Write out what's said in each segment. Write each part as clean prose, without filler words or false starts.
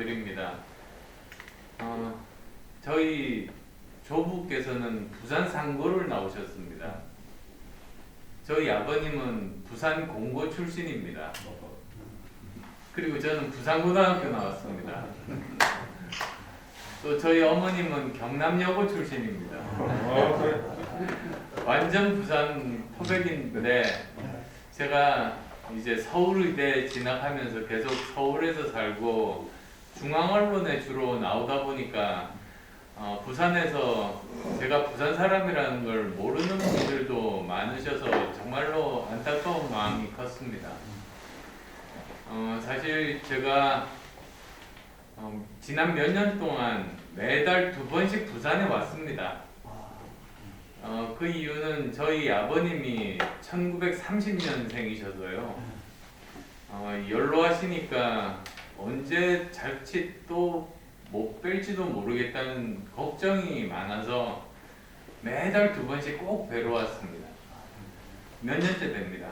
드립니다. 저희 조부께서는 부산 상고를 나오셨습니다. 저희 아버님은 부산 공고 출신입니다. 그리고 저는 부산고등학교 나왔습니다. 또 저희 어머님은 경남여고 출신입니다. 완전 부산 토백인데 제가 이제 서울의대 진학하면서 계속 서울에서 살고 중앙언론에 주로 나오다 보니까 부산에서 제가 부산 사람이라는 걸 모르는 분들도 많으셔서 정말로 안타까운 마음이 컸습니다. 사실 제가 지난 몇 년 동안 매달 2번씩 부산에 왔습니다. 그 이유는 저희 아버님이 1930년생이셔서요. 연로하시니까 언제 자칫 또 못 뵐지도 모르겠다는 걱정이 많아서 매달 2번씩 꼭 뵈러 왔습니다. 몇 년째 뵙니다.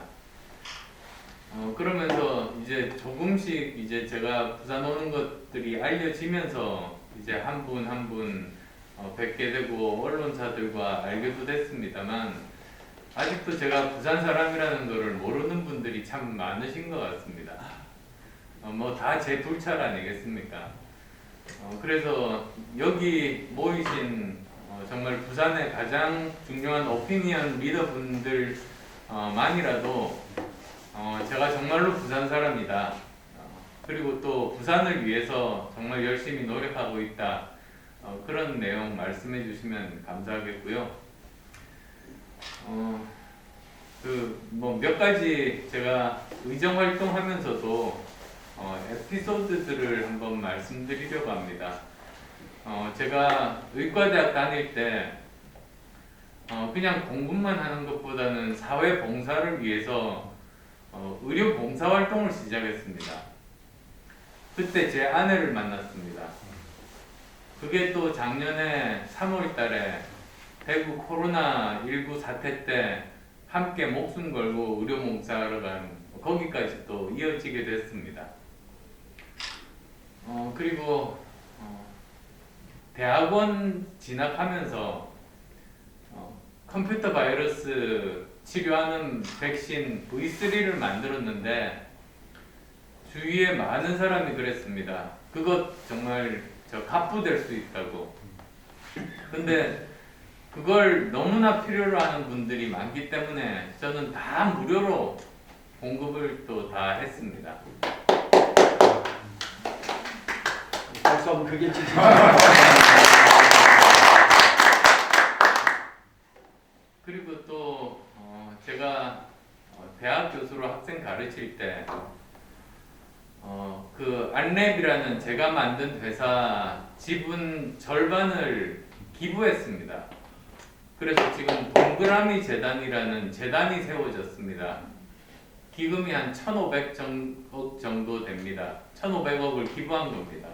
그러면서 이제 조금씩 이제 제가 부산 오는 것들이 알려지면서 이제 한 분 한 분 뵙게 되고 언론사들과 알게도 됐습니다만 아직도 제가 부산 사람이라는 것을 모르는 분들이 참 많으신 것 같습니다. 뭐 다 제 불찰 아니겠습니까? 그래서 여기 모이신 정말 부산의 가장 중요한 오피니언 리더분들 만이라도 제가 정말로 부산 사람이다. 그리고 또 부산을 위해서 정말 열심히 노력하고 있다. 그런 내용 말씀해 주시면 감사하겠고요. 뭐 몇 가지 제가 의정 활동하면서도 에피소드들을 한번 말씀드리려고 합니다. 제가 의과대학 다닐 때 그냥 공부만 하는 것보다는 사회 봉사를 위해서 의료 봉사 활동을 시작했습니다. 그때 제 아내를 만났습니다. 그게 또 작년에 3월 달에 대구 코로나19 사태 때 함께 목숨 걸고 의료 봉사하러 간 거기까지 또 이어지게 됐습니다. 그리고 대학원 진학하면서 컴퓨터 바이러스 치료하는 백신 V3를 만들었는데 주위에 많은 사람이 그랬습니다. 그것 정말 갑부될 수 있다고. 근데 그걸 너무나 필요로 하는 분들이 많기 때문에 저는 다 무료로 공급을 또 다 했습니다. 박수 한번 크게 치시죠. 그리고 또 제가 대학 교수로 학생 가르칠 때 그 안랩이라는 제가 만든 회사 지분 절반을 기부했습니다. 그래서 지금 동그라미 재단이라는 재단이 세워졌습니다. 기금이 한 1,500억 정도 됩니다. 1,500억을 기부한 겁니다.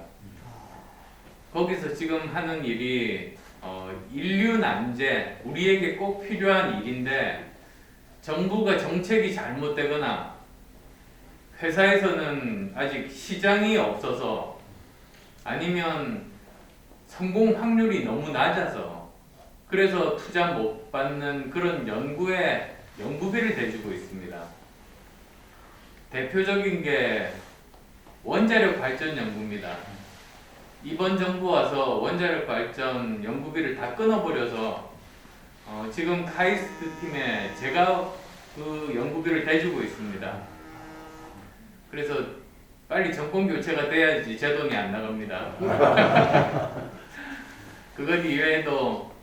거기서 지금 하는 일이 인류 난제, 우리에게 꼭 필요한 일인데 정부가 정책이 잘못되거나 회사에서는 아직 시장이 없어서 아니면 성공 확률이 너무 낮아서 그래서 투자 못 받는 그런 연구에 연구비를 대주고 있습니다. 대표적인 게 원자력 발전 연구입니다. 이번 정부 와서 원자력 발전 연구비를 다 끊어버려서 지금 카이스트 팀에 제가 그 연구비를 대주고 있습니다. 그래서 빨리 정권 교체가 돼야지 제 돈이 안 나갑니다. 그것 이외에도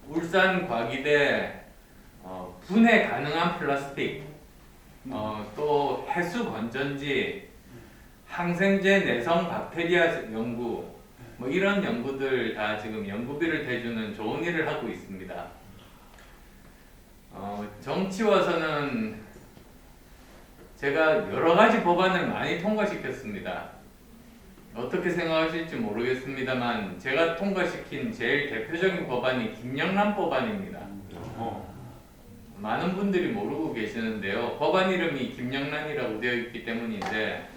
울산 과기대 분해 가능한 플라스틱, 또 해수 건전지, 항생제 내성 박테리아 연구, 뭐 이런 연구들 다 지금 연구비를 대주는 좋은 일을 하고 있습니다. 정치 와서는 제가 여러 가지 법안을 많이 통과시켰습니다. 어떻게 생각하실지 모르겠습니다만 제가 통과시킨 제일 대표적인 법안이 김영란 법안입니다. 많은 분들이 모르고 계시는데요. 법안 이름이 김영란이라고 되어 있기 때문인데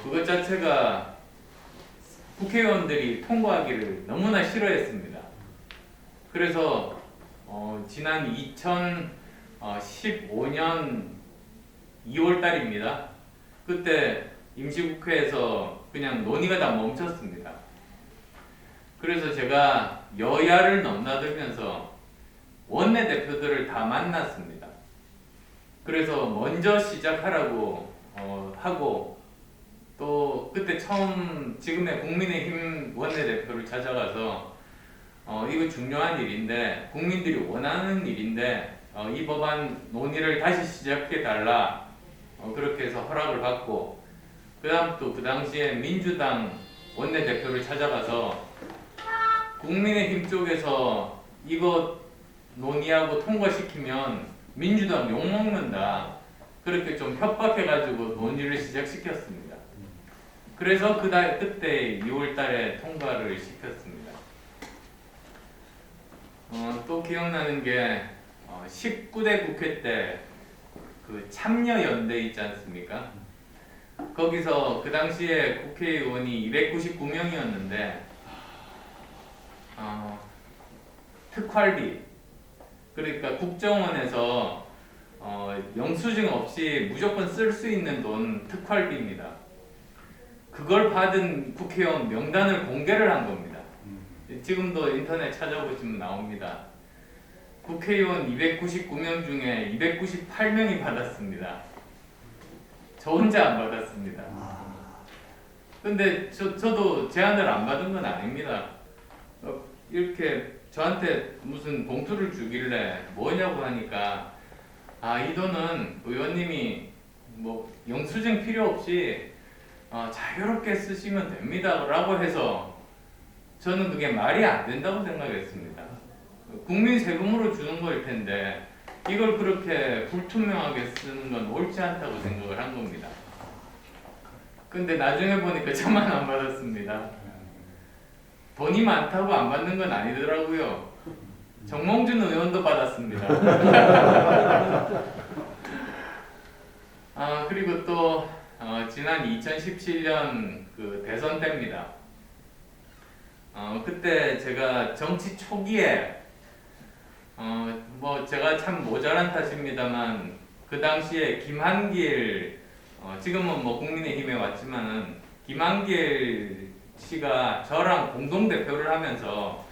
그것 자체가 국회의원들이 통과하기를 너무나 싫어했습니다. 그래서 지난 2015년 2월 달입니다. 그때 임시국회에서 그냥 논의가 다 멈췄습니다. 그래서 제가 여야를 넘나들면서 원내대표들을 다 만났습니다. 그래서 먼저 시작하라고 하고, 또 그때 처음 지금의 국민의힘 원내대표를 찾아가서 이거 중요한 일인데, 국민들이 원하는 일인데 이 법안 논의를 다시 시작해 달라, 그렇게 해서 허락을 받고, 그 다음 또 그 당시에 민주당 원내대표를 찾아가서 국민의힘 쪽에서 이거 논의하고 통과시키면 민주당 욕먹는다, 그렇게 좀 협박해가지고 논의를 시작시켰습니다. 그래서 그때 2월 달에 통과를 시켰습니다. 또 기억나는 게 19대 국회 때 그 참여연대 있지 않습니까? 거기서 그 당시에 국회의원이 299명이었는데 특활비, 그러니까 국정원에서 영수증 없이 무조건 쓸 수 있는 돈, 특활비입니다. 그걸 받은 국회의원 명단을 공개를 한 겁니다. 지금도 인터넷 찾아보시면 나옵니다. 국회의원 299명 중에 298명이 받았습니다. 저 혼자 안 받았습니다. 근데 저도 제안을 안 받은 건 아닙니다. 이렇게 저한테 무슨 봉투를 주길래 뭐냐고 하니까, 이 돈은 의원님이 뭐 영수증 필요 없이 자유롭게 쓰시면 됩니다 라고 해서, 저는 그게 말이 안 된다고 생각했습니다. 국민 세금으로 주는 거일 텐데 이걸 그렇게 불투명하게 쓰는 건 옳지 않다고 생각을 한 겁니다. 근데 나중에 보니까 저만 안 받았습니다. 돈이 많다고 안 받는 건 아니더라고요. 정몽준 의원도 받았습니다. 그리고 또 지난 2017년 그 대선 때입니다. 그때 제가 정치 초기에 뭐 제가 참 모자란 탓입니다만, 그 당시에 김한길, 지금은 뭐 국민의힘에 왔지만은 김한길 씨가 저랑 공동 대표를 하면서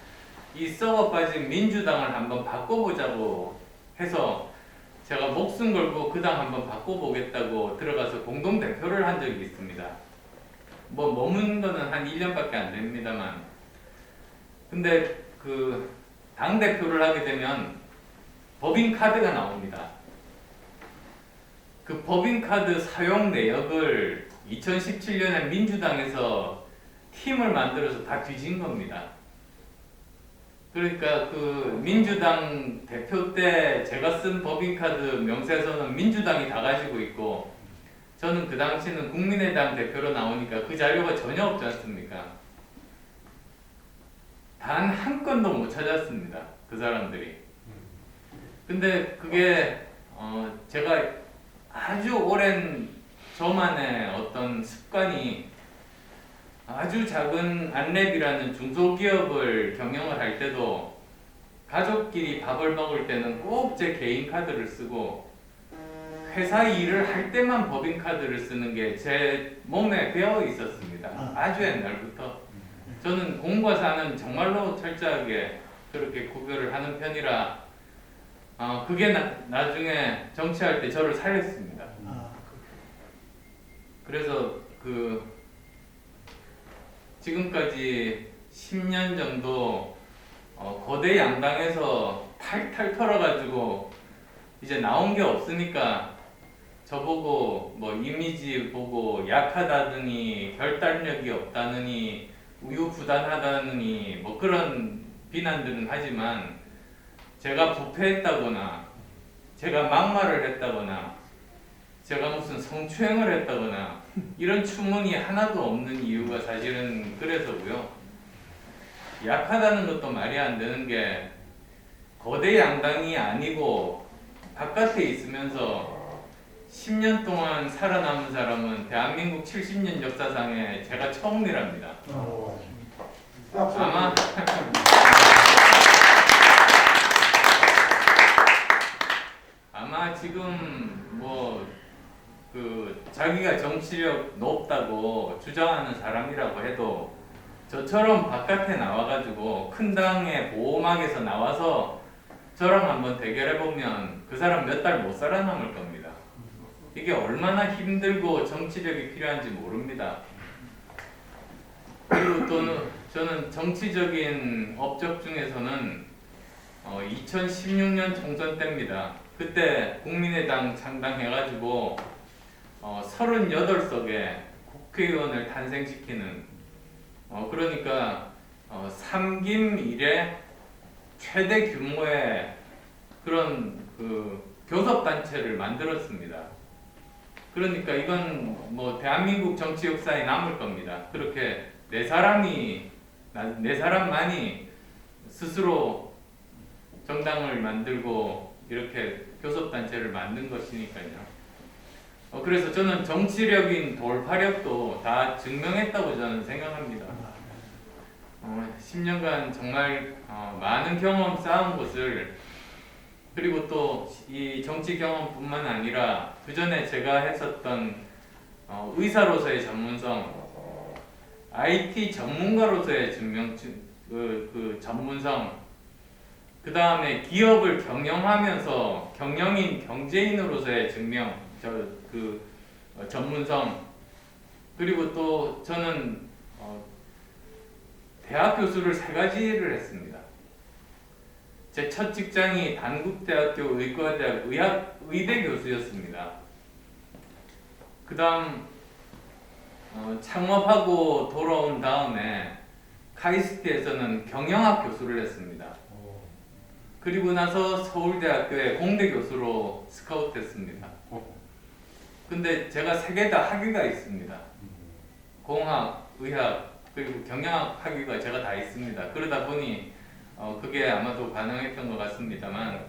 이 썩어 빠진 민주당을 한번 바꿔보자고 해서 제가 목숨 걸고 그 당 한번 바꿔보겠다고 들어가서 공동 대표를 한 적이 있습니다. 뭐 머문 거는 한 1년밖에 안 됩니다만, 근데 그 당 대표를 하게 되면 법인 카드가 나옵니다. 그 법인 카드 사용 내역을 2017년에 민주당에서 팀을 만들어서 다 뒤진 겁니다. 그러니까 그 민주당 대표 때 제가 쓴 법인카드 명세서는 민주당이 다 가지고 있고, 저는 그 당시는 국민의당 대표로 나오니까 그 자료가 전혀 없지 않습니까? 단 한 건도 못 찾았습니다, 그 사람들이. 근데 그게 제가 아주 오랜 저만의 어떤 습관이, 아주 작은 안랩이라는 중소기업을 경영을 할 때도 가족끼리 밥을 먹을 때는 꼭 제 개인 카드를 쓰고, 회사 일을 할 때만 법인 카드를 쓰는 게 제 몸에 배어 있었습니다. 아주 옛날부터. 저는 공과 사는 정말로 철저하게 그렇게 구별을 하는 편이라 그게 나중에 정치할 때 저를 살렸습니다. 그래서 지금까지 10년 정도 거대 양당에서 탈탈 털어가지고 이제 나온 게 없으니까 저보고 뭐 이미지 보고 약하다느니 결단력이 없다느니 우유부단하다느니 뭐 그런 비난들은 하지만, 제가 부패했다거나 제가 막말을 했다거나 제가 무슨 성추행을 했다거나 이런 추문이 하나도 없는 이유가 사실은 그래서고요. 약하다는 것도 말이 안 되는 게, 거대 양당이 아니고 바깥에 있으면서 10년 동안 살아남은 사람은 대한민국 70년 역사상에 제가 처음이랍니다. 아마 아마 지금 뭐 그 자기가 정치력 높다고 주장하는 사람이라고 해도 저처럼 바깥에 나와가지고 큰 당의 보호막에서 나와서 저랑 한번 대결해보면 그 사람 몇 달 못 살아남을 겁니다. 이게 얼마나 힘들고 정치력이 필요한지 모릅니다. 그리고 또 저는 정치적인 업적 중에서는 2016년 총선 때입니다. 그때 국민의당 창당해가지고 38석의 국회의원을 탄생시키는 그러니까 삼김 이래 최대 규모의 그런 그 교섭단체를 만들었습니다. 그러니까 이건 뭐 대한민국 정치 역사에 남을 겁니다. 그렇게 네 사람만이 스스로 정당을 만들고 이렇게 교섭단체를 만든 것이니까요. 그래서 저는 정치력인 돌파력도 다 증명했다고 저는 생각합니다. 10년간 정말 많은 경험 쌓은 것을 그리고 또 이 정치 경험뿐만 아니라 그 전에 제가 했었던 의사로서의 전문성, IT 전문가로서의 그 전문성, 그 다음에 기업을 경영하면서 경영인 경제인으로서의 전문성, 그리고 또 저는 대학 교수를 3가지를 했습니다. 제 첫 직장이 단국대학교 의과대학 의대 교수였습니다. 그 다음 창업하고 돌아온 다음에 카이스트에서는 경영학 교수를 했습니다. 그리고 나서 서울대학교에 공대 교수로 스카우트했습니다. 근데 제가 3개 다 학위가 있습니다. 공학, 의학, 그리고 경영학 학위가 제가 다 있습니다. 그러다 보니 그게 아마도 가능했던 것 같습니다만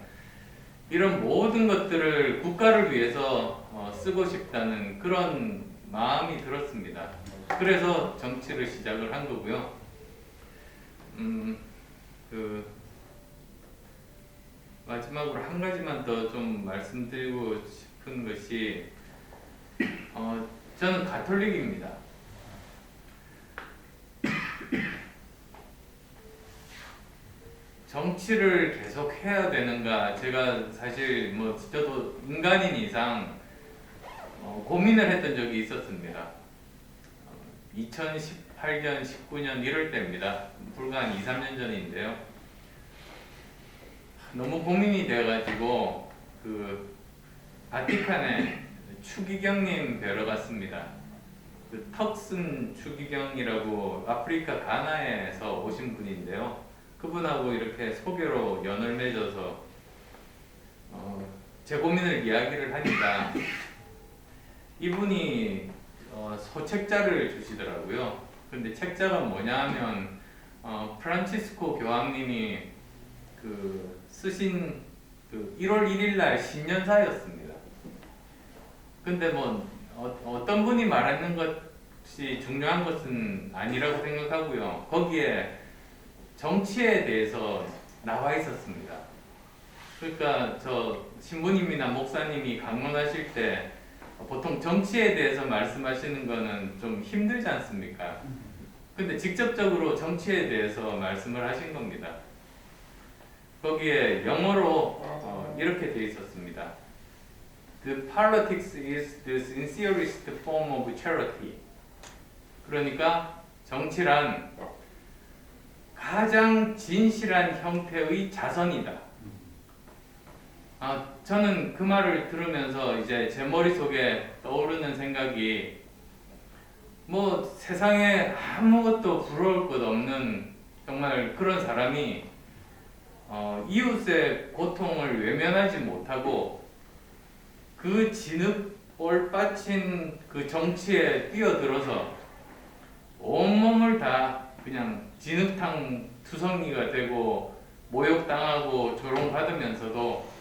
이런 모든 것들을 국가를 위해서 쓰고 싶다는 그런 마음이 들었습니다. 그래서 정치를 시작을 한 거고요. 마지막으로 한 가지만 더 좀 말씀드리고 싶은 것이 저는 가톨릭입니다. 정치를 계속 해야 되는가, 제가 사실 뭐 저도 인간인 이상 고민을 했던 적이 있었습니다. 2018년, 19년 이럴 때입니다. 불과 한 2, 3년 전인데요. 너무 고민이 돼가지고 그 바티칸에 추기경님 뵈러 갔습니다. 그 턱슨 추기경이라고 아프리카 가나에서 오신 분인데요. 그분하고 이렇게 소개로 연을 맺어서 제 고민을 이야기를 하니까 이분이 소책자를 주시더라고요. 근데 책자가 뭐냐 하면 프란치스코 교황님이 그 쓰신 그 1월 1일 날 신년사였습니다. 근데 뭐 어떤 분이 말하는 것이 중요한 것은 아니라고 생각하고요. 거기에 정치에 대해서 나와 있었습니다. 그러니까 저 신부님이나 목사님이 강론하실 때 보통 정치에 대해서 말씀하시는 거는 좀 힘들지 않습니까? 근데 직접적으로 정치에 대해서 말씀을 하신 겁니다. 거기에 영어로 이렇게 되어 있었습니다. The politics is the sincerest form of charity. 그러니까 정치란 가장 진실한 형태의 자선이다. 저는 그 말을 들으면서 이제 제 머릿속에 떠오르는 생각이 뭐 세상에 아무것도 부러울 것 없는 정말 그런 사람이 이웃의 고통을 외면하지 못하고 그 진흙볼 빠친 그 정치에 뛰어들어서 온몸을 다 그냥 진흙탕 투성이가 되고 모욕당하고 조롱받으면서도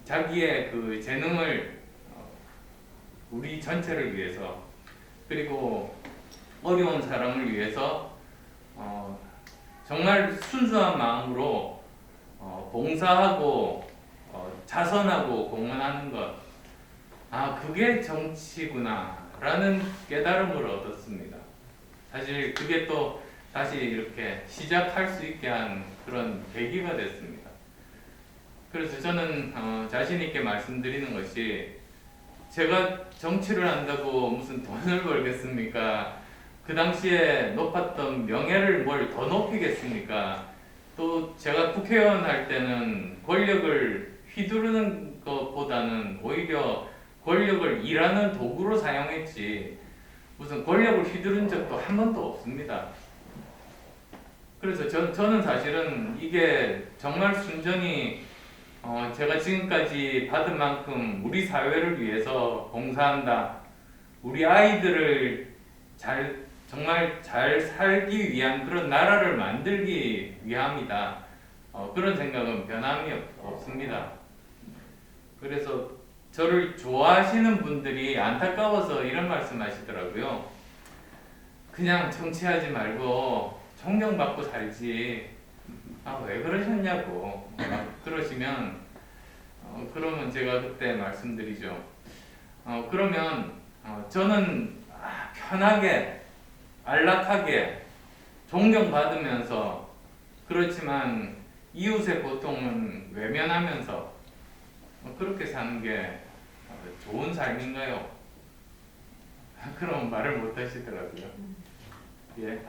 자기의 그 재능을 우리 전체를 위해서, 그리고 어려운 사람을 위해서 정말 순수한 마음으로 봉사하고 자선하고 공헌하는 것, 그게 정치구나라는 깨달음을 얻었습니다. 사실 그게 또 다시 이렇게 시작할 수 있게 한 그런 계기가 됐습니다. 그래서 저는 자신 있게 말씀드리는 것이, 제가 정치를 한다고 무슨 돈을 벌겠습니까? 그 당시에 높았던 명예를 뭘 더 높이겠습니까? 또 제가 국회의원 할 때는 권력을 휘두르는 것보다는 오히려 권력을 일하는 도구로 사용했지, 무슨 권력을 휘두른 적도 한 번도 없습니다. 그래서 저는 사실은 이게 정말 순전히 제가 지금까지 받은 만큼 우리 사회를 위해서 봉사한다, 우리 아이들을 정말 잘 살기 위한 그런 나라를 만들기 위함이다, 그런 생각은 변함이 없습니다. 그래서 저를 좋아하시는 분들이 안타까워서 이런 말씀 하시더라고요. 그냥 정치하지 말고 존경받고 살지, 왜 그러셨냐고 그러시면, 그러면 제가 그때 말씀드리죠. 그러면 저는 편하게 안락하게 존경받으면서, 그렇지만 이웃의 고통은 외면하면서 그렇게 사는 게 좋은 삶인가요? 그런 말을 못 하시더라고요. 예,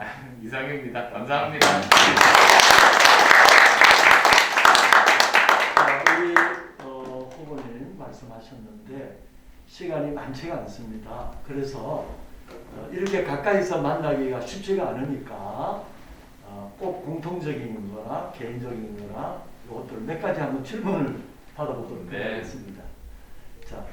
이상입니다. 감사합니다. 우리 후보님 말씀하셨는데 시간이 많지가 않습니다. 그래서 이렇게 가까이서 만나기가 쉽지가 않으니까 꼭 공통적인 거나 개인적인 거나 이것들 몇 가지 한번 질문을 받아보도록 네. 하겠습니다. 자,